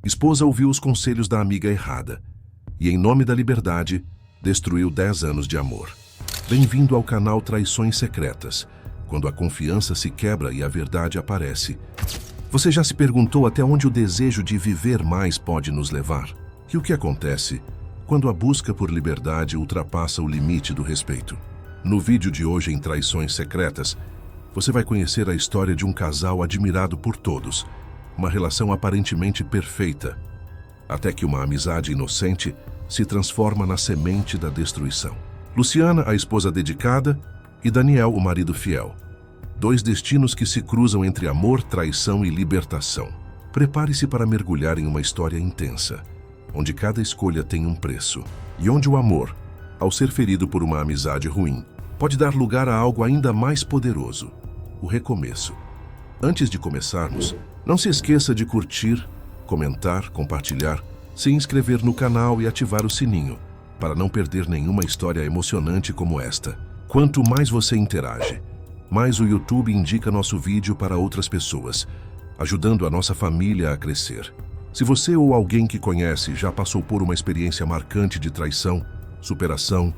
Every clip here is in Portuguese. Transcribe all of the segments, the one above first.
Esposa ouviu os conselhos da amiga errada e, em nome da liberdade, destruiu 10 anos de amor. Bem-vindo ao canal Traições Secretas, quando a confiança se quebra e a verdade aparece. Você já se perguntou até onde o desejo de viver mais pode nos levar? E o que acontece quando a busca por liberdade ultrapassa o limite do respeito? No vídeo de hoje em Traições Secretas, você vai conhecer a história de um casal admirado por todos, uma relação aparentemente perfeita, até que uma amizade inocente se transforma na semente da destruição. Luciana, a esposa dedicada, e Daniel, o marido fiel. Dois destinos que se cruzam entre amor, traição e libertação. Prepare-se para mergulhar em uma história intensa, onde cada escolha tem um preço, e onde o amor, ao ser ferido por uma amizade ruim, pode dar lugar a algo ainda mais poderoso: o recomeço. Antes de começarmos, não se esqueça de curtir, comentar, compartilhar, se inscrever no canal e ativar o sininho, para não perder nenhuma história emocionante como esta. Quanto mais você interage, mais o YouTube indica nosso vídeo para outras pessoas, ajudando a nossa família a crescer. Se você ou alguém que conhece já passou por uma experiência marcante de traição, superação,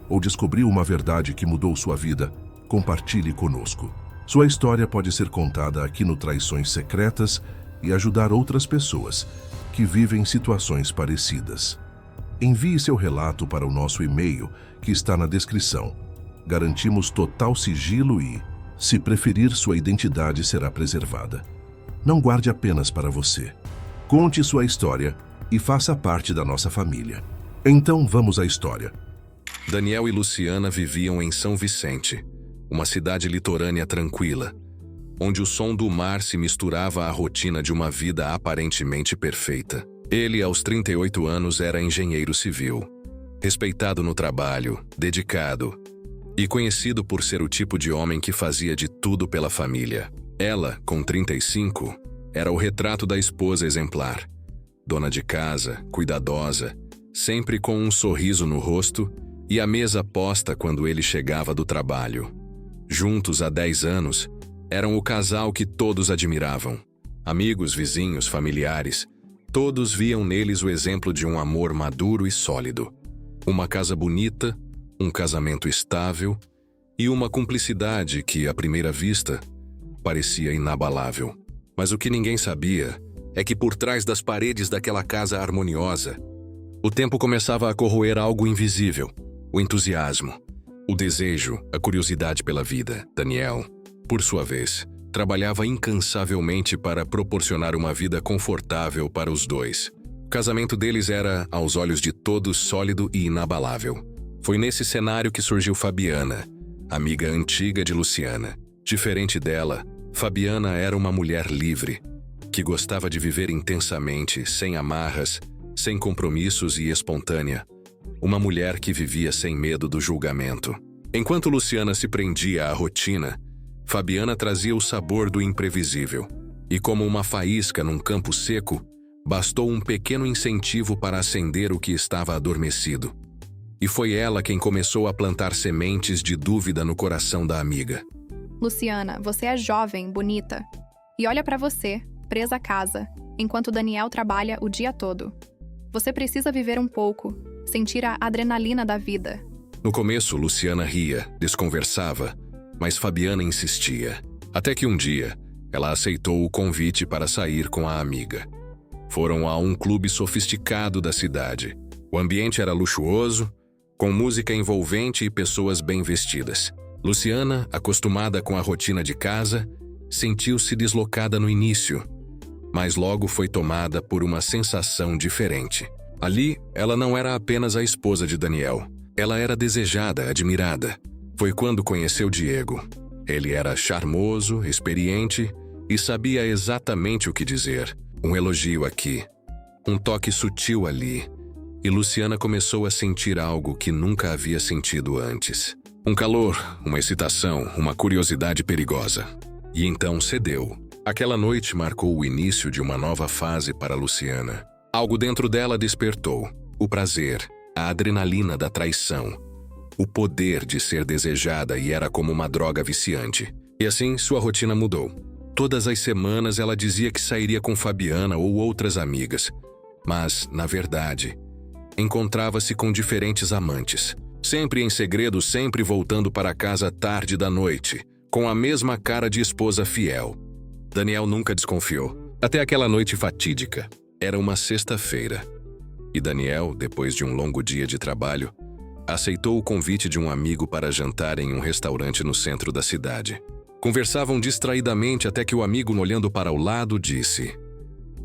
ou descobriu uma verdade que mudou sua vida, compartilhe conosco. Sua história pode ser contada aqui no Traições Secretas e ajudar outras pessoas que vivem situações parecidas. Envie seu relato para o nosso e-mail, que está na descrição. Garantimos total sigilo e, se preferir, sua identidade será preservada. Não guarde apenas para você. Conte sua história e faça parte da nossa família. Então vamos à história. Daniel e Luciana viviam em São Vicente, uma cidade litorânea tranquila, onde o som do mar se misturava à rotina de uma vida aparentemente perfeita. Ele, aos 38 anos, era engenheiro civil, respeitado no trabalho, dedicado e conhecido por ser o tipo de homem que fazia de tudo pela família. Ela, com 35, era o retrato da esposa exemplar, dona de casa, cuidadosa, sempre com um sorriso no rosto e a mesa posta quando ele chegava do trabalho. Juntos há 10 anos, eram o casal que todos admiravam. Amigos, vizinhos, familiares, todos viam neles o exemplo de um amor maduro e sólido. Uma casa bonita, um casamento estável e uma cumplicidade que, à primeira vista, parecia inabalável. Mas o que ninguém sabia é que por trás das paredes daquela casa harmoniosa, o tempo começava a corroer algo invisível: o entusiasmo, o desejo, a curiosidade pela vida. Daniel, por sua vez, trabalhava incansavelmente para proporcionar uma vida confortável para os dois. O casamento deles era, aos olhos de todos, sólido e inabalável. Foi nesse cenário que surgiu Fabiana, amiga antiga de Luciana. Diferente dela, Fabiana era uma mulher livre, que gostava de viver intensamente, sem amarras, sem compromissos e espontânea. Uma mulher que vivia sem medo do julgamento. Enquanto Luciana se prendia à rotina, Fabiana trazia o sabor do imprevisível. E como uma faísca num campo seco, bastou um pequeno incentivo para acender o que estava adormecido. E foi ela quem começou a plantar sementes de dúvida no coração da amiga. Luciana, você é jovem, bonita. E olha pra você, presa a casa, enquanto Daniel trabalha o dia todo. Você precisa viver um pouco, sentir a adrenalina da vida. No começo, Luciana ria, desconversava, mas Fabiana insistia. Até que um dia, ela aceitou o convite para sair com a amiga. Foram a um clube sofisticado da cidade. O ambiente era luxuoso, com música envolvente e pessoas bem vestidas. Luciana, acostumada com a rotina de casa, sentiu-se deslocada no início, mas logo foi tomada por uma sensação diferente. Ali, ela não era apenas a esposa de Daniel. Ela era desejada, admirada. Foi quando conheceu Diego. Ele era charmoso, experiente e sabia exatamente o que dizer. Um elogio aqui, um toque sutil ali. E Luciana começou a sentir algo que nunca havia sentido antes. Um calor, uma excitação, uma curiosidade perigosa. E então cedeu. Aquela noite marcou o início de uma nova fase para Luciana. Algo dentro dela despertou. O prazer, a adrenalina da traição. O poder de ser desejada e era como uma droga viciante. E assim, sua rotina mudou. Todas as semanas ela dizia que sairia com Fabiana ou outras amigas, mas, na verdade, encontrava-se com diferentes amantes. Sempre em segredo, sempre voltando para casa tarde da noite, com a mesma cara de esposa fiel. Daniel nunca desconfiou, até aquela noite fatídica. Era uma sexta-feira, e Daniel, depois de um longo dia de trabalho, aceitou o convite de um amigo para jantar em um restaurante no centro da cidade. Conversavam distraidamente até que o amigo, olhando para o lado, disse: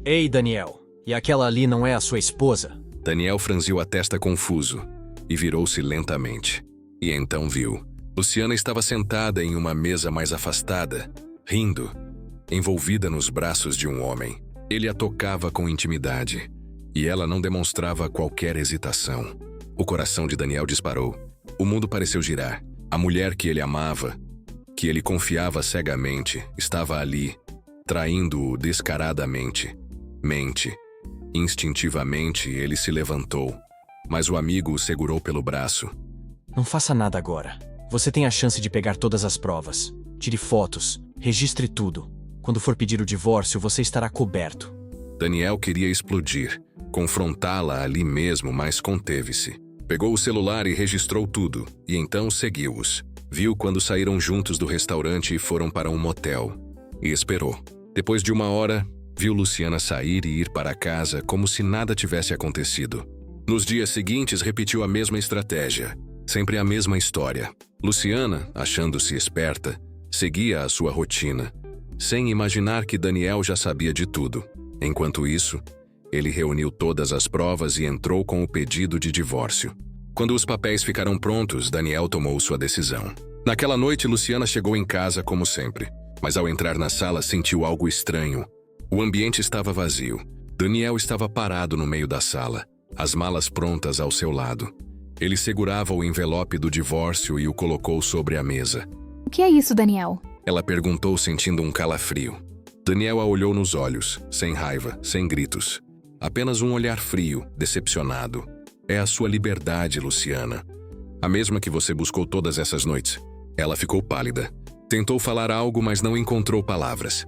Ei, Daniel, e aquela ali não é a sua esposa? Daniel franziu a testa confuso e virou-se lentamente. E então viu. Luciana estava sentada em uma mesa mais afastada, rindo, envolvida nos braços de um homem. Ele a tocava com intimidade, e ela não demonstrava qualquer hesitação. O coração de Daniel disparou. O mundo pareceu girar. A mulher que ele amava, que ele confiava cegamente, estava ali, traindo-o descaradamente. Mente. Instintivamente, ele se levantou, mas o amigo o segurou pelo braço. Não faça nada agora. Você tem a chance de pegar todas as provas. Tire fotos, registre tudo. Quando for pedir o divórcio, você estará coberto. Daniel queria explodir, confrontá-la ali mesmo, mas conteve-se. Pegou o celular e registrou tudo, e então seguiu-os. Viu quando saíram juntos do restaurante e foram para um motel. E esperou. Depois de 1 hora, viu Luciana sair e ir para casa como se nada tivesse acontecido. Nos dias seguintes, repetiu a mesma estratégia. Sempre a mesma história. Luciana, achando-se esperta, seguia a sua rotina, sem imaginar que Daniel já sabia de tudo. Enquanto isso, ele reuniu todas as provas e entrou com o pedido de divórcio. Quando os papéis ficaram prontos, Daniel tomou sua decisão. Naquela noite, Luciana chegou em casa como sempre, mas ao entrar na sala sentiu algo estranho. O ambiente estava vazio. Daniel estava parado no meio da sala, as malas prontas ao seu lado. Ele segurava o envelope do divórcio e o colocou sobre a mesa. O que é isso, Daniel? Ela perguntou, sentindo um calafrio. Daniel a olhou nos olhos, sem raiva, sem gritos. Apenas um olhar frio, decepcionado. É a sua liberdade, Luciana. A mesma que você buscou todas essas noites. Ela ficou pálida. Tentou falar algo, mas não encontrou palavras.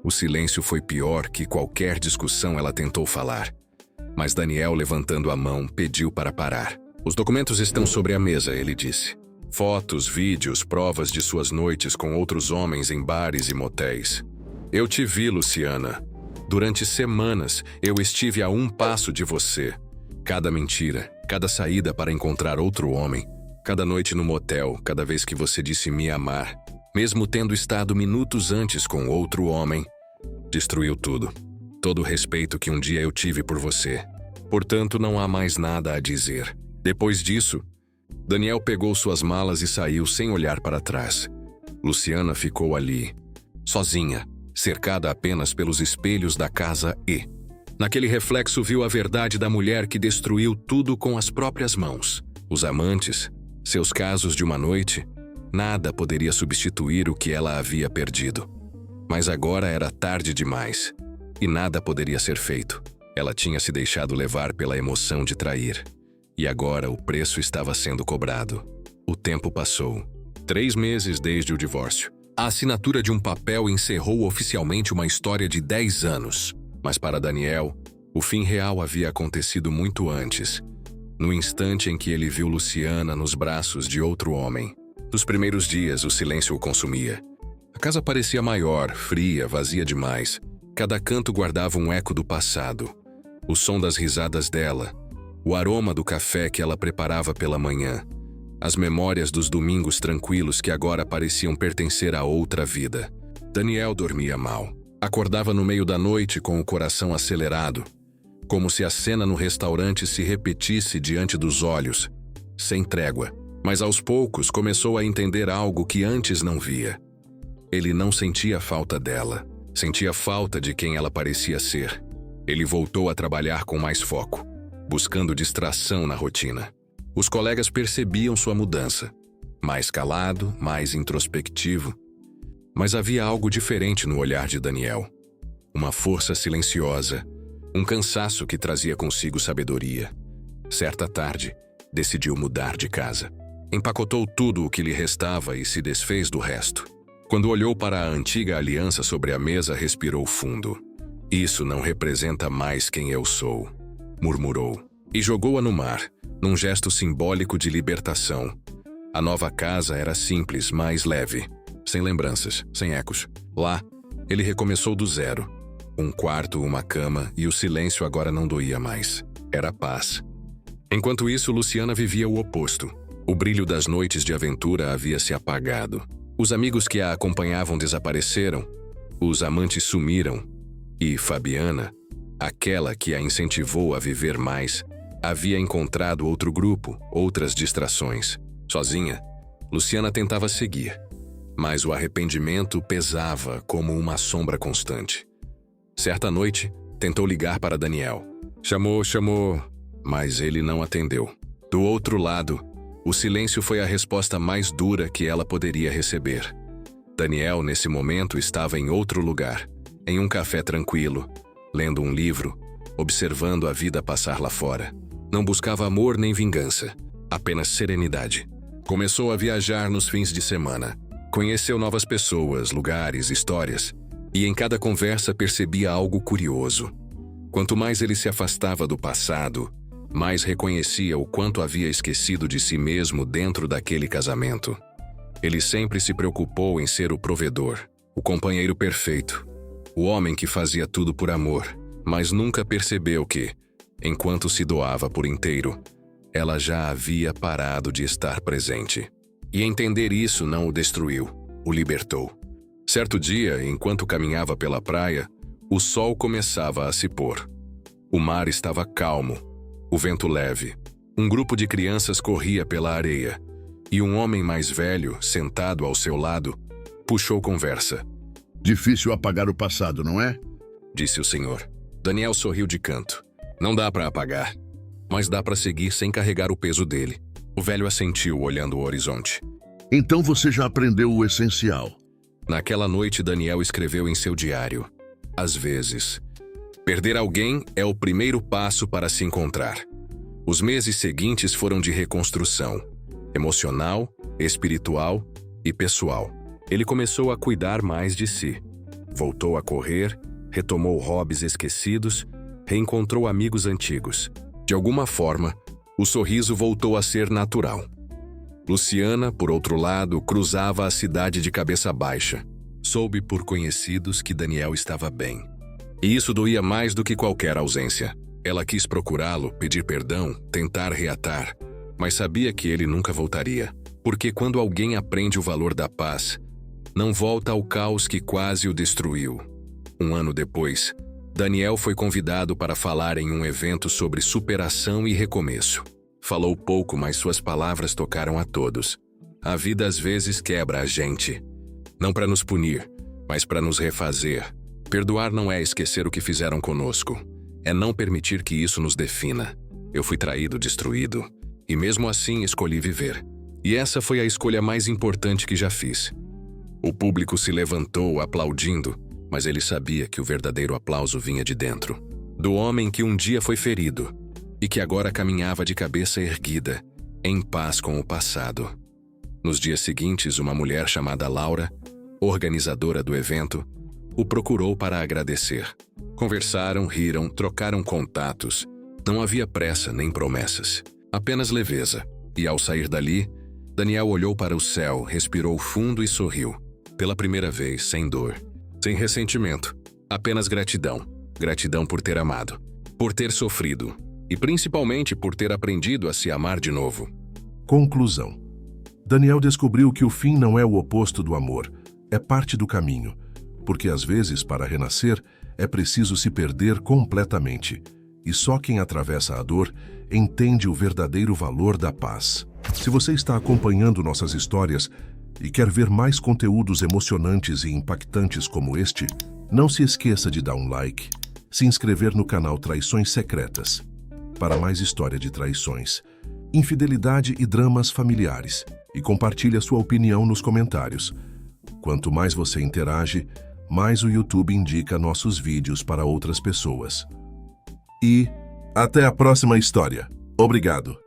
O silêncio foi pior que qualquer discussão. Ela tentou falar. Mas Daniel, levantando a mão, pediu para parar. Os documentos estão sobre a mesa, ele disse. Fotos, vídeos, provas de suas noites com outros homens em bares e motéis. Eu te vi, Luciana. Durante semanas, eu estive a um passo de você. Cada mentira, cada saída para encontrar outro homem, cada noite no motel, cada vez que você disse me amar, mesmo tendo estado minutos antes com outro homem, destruiu tudo. Todo o respeito que um dia eu tive por você. Portanto, não há mais nada a dizer. Depois disso, Daniel pegou suas malas e saiu sem olhar para trás. Luciana ficou ali, sozinha, cercada apenas pelos espelhos da casa e, naquele reflexo, viu a verdade da mulher que destruiu tudo com as próprias mãos. Os amantes, seus casos de uma noite, nada poderia substituir o que ela havia perdido. Mas agora era tarde demais, e nada poderia ser feito. Ela tinha se deixado levar pela emoção de trair. E agora o preço estava sendo cobrado. O tempo passou. 3 meses desde o divórcio. A assinatura de um papel encerrou oficialmente uma história de 10 anos. Mas para Daniel, o fim real havia acontecido muito antes. No instante em que ele viu Luciana nos braços de outro homem. Nos primeiros dias, o silêncio o consumia. A casa parecia maior, fria, vazia demais. Cada canto guardava um eco do passado. O som das risadas dela, o aroma do café que ela preparava pela manhã, as memórias dos domingos tranquilos que agora pareciam pertencer a outra vida. Daniel dormia mal. Acordava no meio da noite com o coração acelerado, como se a cena no restaurante se repetisse diante dos olhos, sem trégua. Mas aos poucos começou a entender algo que antes não via. Ele não sentia falta dela, sentia falta de quem ela parecia ser. Ele voltou a trabalhar com mais foco, buscando distração na rotina. Os colegas percebiam sua mudança. Mais calado, mais introspectivo. Mas havia algo diferente no olhar de Daniel. Uma força silenciosa, um cansaço que trazia consigo sabedoria. Certa tarde, decidiu mudar de casa. Empacotou tudo o que lhe restava e se desfez do resto. Quando olhou para a antiga aliança sobre a mesa, respirou fundo. Isso não representa mais quem eu sou, murmurou, e jogou-a no mar, num gesto simbólico de libertação. A nova casa era simples, mas leve, sem lembranças, sem ecos. Lá, ele recomeçou do zero. Um quarto, uma cama, e o silêncio agora não doía mais. Era paz. Enquanto isso, Luciana vivia o oposto. O brilho das noites de aventura havia se apagado. Os amigos que a acompanhavam desapareceram. Os amantes sumiram. E Fabiana, aquela que a incentivou a viver mais, havia encontrado outro grupo, outras distrações. Sozinha, Luciana tentava seguir, mas o arrependimento pesava como uma sombra constante. Certa noite, tentou ligar para Daniel. Chamou, mas ele não atendeu. Do outro lado, o silêncio foi a resposta mais dura que ela poderia receber. Daniel, nesse momento, estava em outro lugar, em um café tranquilo, lendo um livro, observando a vida passar lá fora. Não buscava amor nem vingança, apenas serenidade. Começou a viajar nos fins de semana. Conheceu novas pessoas, lugares, histórias, e em cada conversa percebia algo curioso. Quanto mais ele se afastava do passado, mais reconhecia o quanto havia esquecido de si mesmo dentro daquele casamento. Ele sempre se preocupou em ser o provedor, o companheiro perfeito, o homem que fazia tudo por amor, mas nunca percebeu que, enquanto se doava por inteiro, ela já havia parado de estar presente. E entender isso não o destruiu, o libertou. Certo dia, enquanto caminhava pela praia, o sol começava a se pôr. O mar estava calmo, o vento leve. Um grupo de crianças corria pela areia, e um homem mais velho, sentado ao seu lado, puxou conversa. Difícil apagar o passado, não é? Disse o senhor. Daniel sorriu de canto. Não dá para apagar, mas dá para seguir sem carregar o peso dele. O velho assentiu, olhando o horizonte. Então você já aprendeu o essencial. Naquela noite, Daniel escreveu em seu diário. Às vezes, perder alguém é o primeiro passo para se encontrar. Os meses seguintes foram de reconstrução, emocional, espiritual e pessoal. Ele começou a cuidar mais de si. Voltou a correr, retomou hobbies esquecidos, reencontrou amigos antigos. De alguma forma, o sorriso voltou a ser natural. Luciana, por outro lado, cruzava a cidade de cabeça baixa. Soube por conhecidos que Daniel estava bem. E isso doía mais do que qualquer ausência. Ela quis procurá-lo, pedir perdão, tentar reatar, mas sabia que ele nunca voltaria. Porque quando alguém aprende o valor da paz, não volta ao caos que quase o destruiu. Um ano depois, Daniel foi convidado para falar em um evento sobre superação e recomeço. Falou pouco, mas suas palavras tocaram a todos. A vida às vezes quebra a gente. Não para nos punir, mas para nos refazer. Perdoar não é esquecer o que fizeram conosco. É não permitir que isso nos defina. Eu fui traído, destruído, e mesmo assim escolhi viver. E essa foi a escolha mais importante que já fiz. O público se levantou aplaudindo, mas ele sabia que o verdadeiro aplauso vinha de dentro. Do homem que um dia foi ferido e que agora caminhava de cabeça erguida, em paz com o passado. Nos dias seguintes, uma mulher chamada Laura, organizadora do evento, o procurou para agradecer. Conversaram, riram, trocaram contatos. Não havia pressa nem promessas, apenas leveza. E ao sair dali, Daniel olhou para o céu, respirou fundo e sorriu. Pela primeira vez, sem dor, sem ressentimento, apenas gratidão. Gratidão por ter amado, por ter sofrido e principalmente por ter aprendido a se amar de novo. Conclusão. Daniel descobriu que o fim não é o oposto do amor, é parte do caminho, porque às vezes, para renascer, é preciso se perder completamente, e só quem atravessa a dor entende o verdadeiro valor da paz. Se você está acompanhando nossas histórias e quer ver mais conteúdos emocionantes e impactantes como este, não se esqueça de dar um like, se inscrever no canal Traições Secretas, para mais história de traições, infidelidade e dramas familiares, e compartilhe a sua opinião nos comentários. Quanto mais você interage, mais o YouTube indica nossos vídeos para outras pessoas. E até a próxima história. Obrigado!